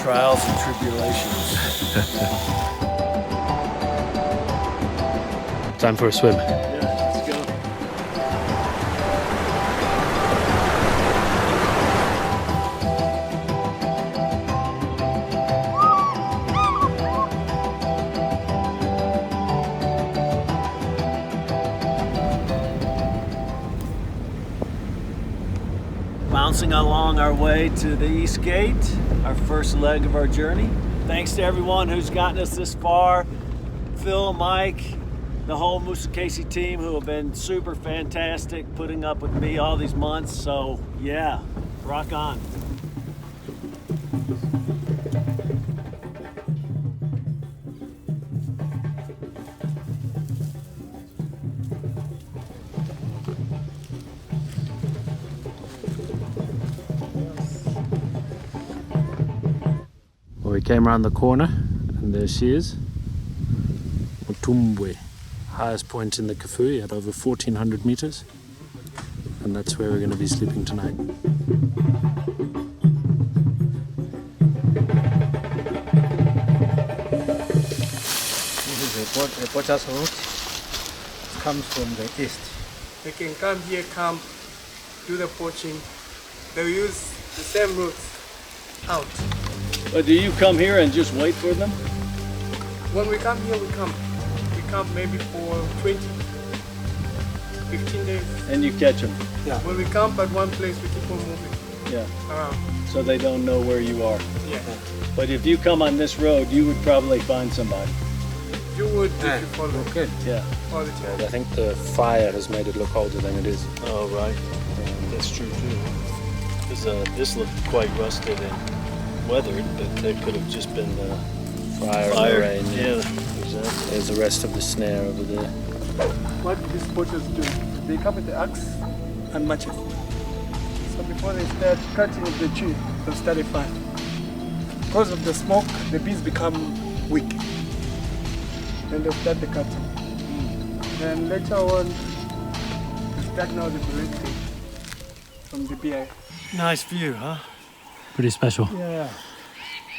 trials and tribulations. Time for a swim. Yeah, let's go. Bouncing along our way to the East Gate, our first leg of our journey. Thanks to everyone who's gotten us this far. Phil, Mike, the whole Musekese team who have been super fantastic putting up with me all these months. So yeah, rock on. Well, we came around the corner and there she is, Mwetumbwe, highest point in the Kafue at over 1400 meters, and that's where we're going to be sleeping tonight. This is a poacher's route. It comes from the east. They can come here, camp, do the poaching. They use the same route out. But do you come here and just wait for them? When we come here, we camp. We camp maybe for 20, 15 days. And you catch them? Yeah. When we camp at one place, we keep on moving around. So they don't know where you are. Yeah. But if you come on this road, you would probably find somebody. You would if you follow Okay. Yeah. all the time. I think the fire has made it look older than it is. Oh, right. That's true too. Because this looked quite rusted and weathered, but there could have just been Fire and the rain. Yeah, exactly. There's the rest of the snare over there. What these poachers do, they come with the axe and machete. So before they start cutting the tree, they'll start a fire. Because of the smoke, the bees become weak. Then they'll start the cutting. Then later on, they start now the collecting from the BI. Nice view, huh? Pretty special. Yeah.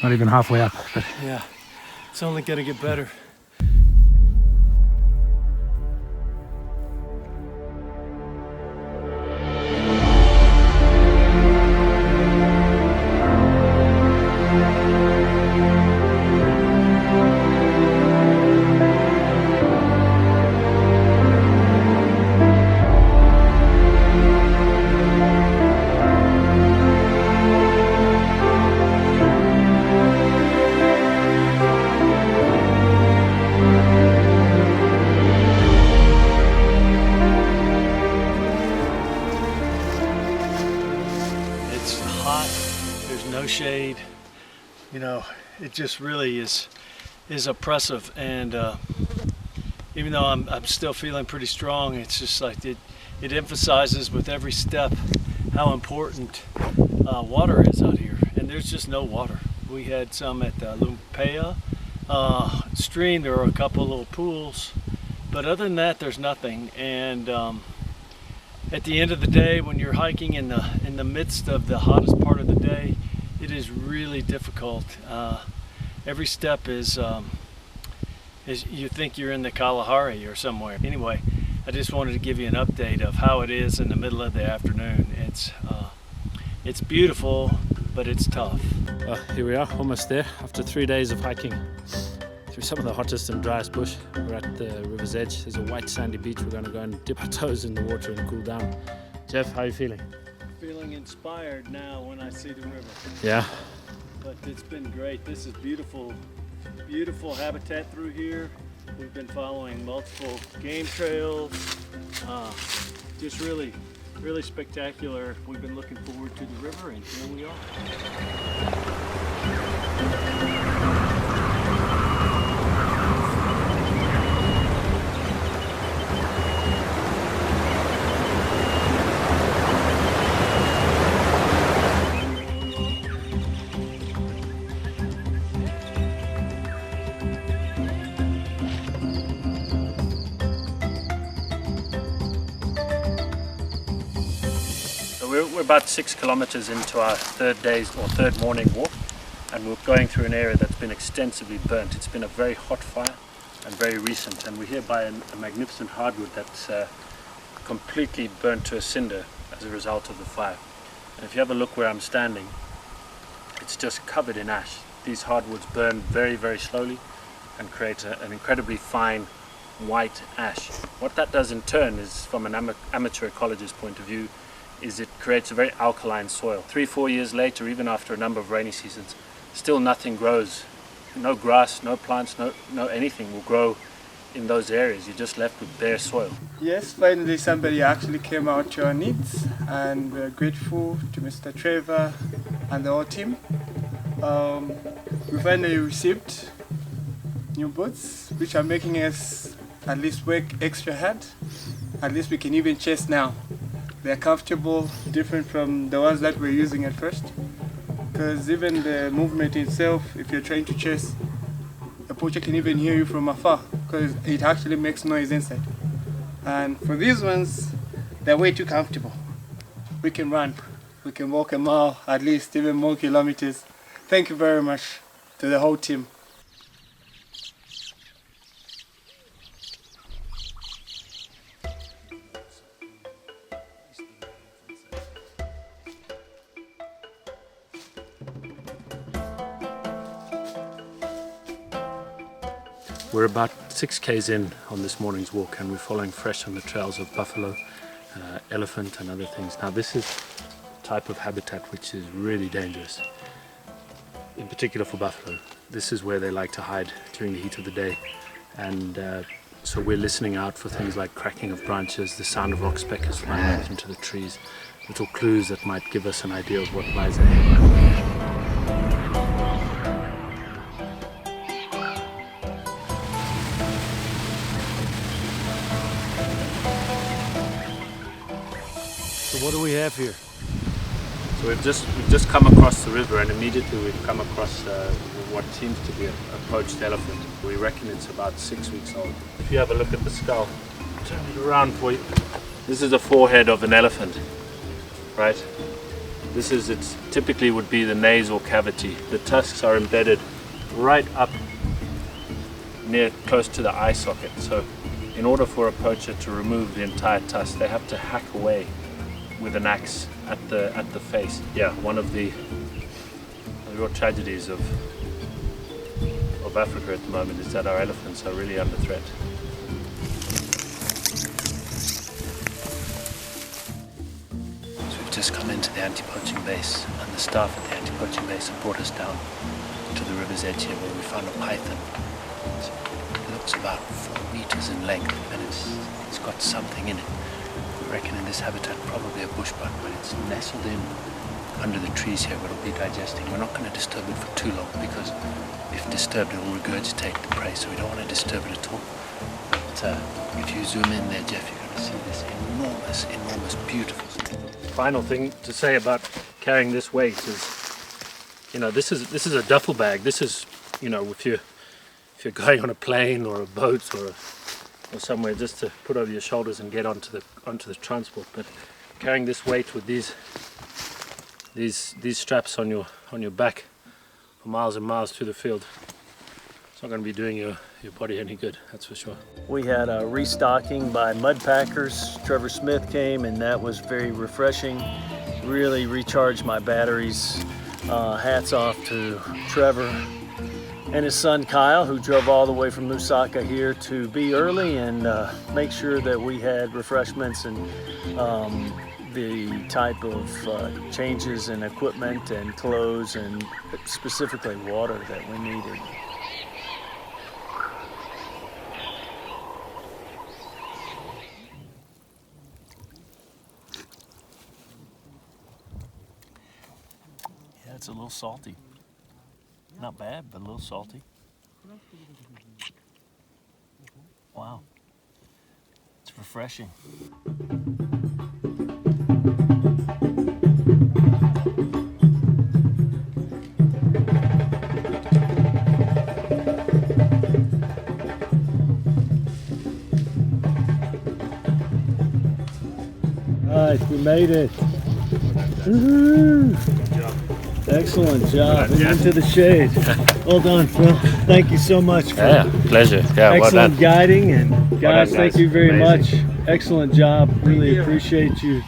Not even halfway up, but Yeah. It's only gonna get better. No shade, you know, it just really is oppressive, and even though I'm still feeling pretty strong, it's just like it emphasizes with every step how important water is out here, and there's just no water. We had some at the Lipoko stream. There were a couple little pools, but other than that there's nothing. And at the end of the day, when you're hiking in the midst of the hottest part of the day, it is really difficult. Every step is you think you're in the Kalahari or somewhere. Anyway, I just wanted to give you an update of how it is in the middle of the afternoon. It's beautiful, but it's tough. here we are, almost there. After 3 days of hiking through some of the hottest and driest bush, we're at the river's edge. There's a white sandy beach. We're going to go and dip our toes in the water and cool down. Jeff, how are you feeling? Feeling inspired now when I see the river. Yeah. But it's been great. This is beautiful, beautiful habitat through here. We've been following multiple game trails. Just really spectacular. We've been looking forward to the river, and here we are. We're about 6 kilometers into our third morning walk. and we're going through an area that's been extensively burnt. It's been a very hot fire and very recent, and we're here by a magnificent hardwood that's completely burnt to a cinder as a result of the fire. And if you have a look where I'm standing, it's just covered in ash. These hardwoods burn very, very slowly and create an incredibly fine white ash. What that does in turn is, from an amateur ecologist's point of view, is it creates a very alkaline soil. 3-4 years later, even after a number of rainy seasons, still nothing grows. No grass, no plants, no anything will grow in those areas. You're just left with bare soil. Yes, finally somebody actually came out to our needs, and we're grateful to Mr. Trevor and the whole team. We finally received new boots, which are making us at least work extra hard. At least we can even chase now. They're comfortable, different from the ones that we're using at first. Because even the movement itself, if you're trying to chase, the poacher can even hear you from afar, because it actually makes noise inside. And for these ones, they're way too comfortable. We can run, we can walk a mile, at least even more kilometers. Thank you very much to the whole team. We're about 6 k's in on this morning's walk, and we're following fresh on the trails of buffalo, elephant and other things. Now this is a type of habitat which is really dangerous, in particular for buffalo. This is where they like to hide during the heat of the day, and so we're listening out for things like cracking of branches, the sound of rock speckers flying out into the trees, little clues that might give us an idea of what lies ahead. What do we have here? So we've just come across the river, and immediately we've come across what seems to be a poached elephant. We reckon it's about 6 weeks old. If you have a look at the skull, turn it around for you. This is the forehead of an elephant, right? This is typically would be the nasal cavity. The tusks are embedded right up near close to the eye socket. So in order for a poacher to remove the entire tusk, they have to hack away with an axe at the face. Yeah, one of the real tragedies of Africa at the moment is that our elephants are really under threat. So we've just come into the anti-poaching base, and the staff at the anti-poaching base have brought us down to the river's edge here, where we found a python. It looks about 4 meters in length, and it's got something in it. We reckon in this habitat probably a bush bug, but it's nestled in under the trees here where it'll be digesting. We're not going to disturb it for too long, because if disturbed it will regurgitate the prey, so we don't want to disturb it at all. But if you zoom in there, Jeff, you're going to see this enormous, beautiful thing. Final thing to say about carrying this weight is, this is a duffel bag. This is, if you're going on a plane or a boat or somewhere, just to put over your shoulders and get onto the transport. But carrying this weight with these straps on your back for miles and miles through the field, it's not going to be doing your body any good, that's for sure. We had a restocking by mud packers. Trevor Smith came, and that was very refreshing. Really recharged my batteries. Hats off to Trevor and his son Kyle, who drove all the way from Lusaka here to be early and make sure that we had refreshments and the type of changes in equipment and clothes, and specifically water that we needed. Yeah, it's a little salty. Not bad, but a little salty. Wow. It's refreshing. Right, we made it. Woohoo! Good job. Excellent job. And into the shade. Well done, Phil. Thank you so much for Yeah, pleasure. Yeah, well excellent done. guiding. And guys, done, thank guys. you very Amazing. much. Excellent job. Really appreciate you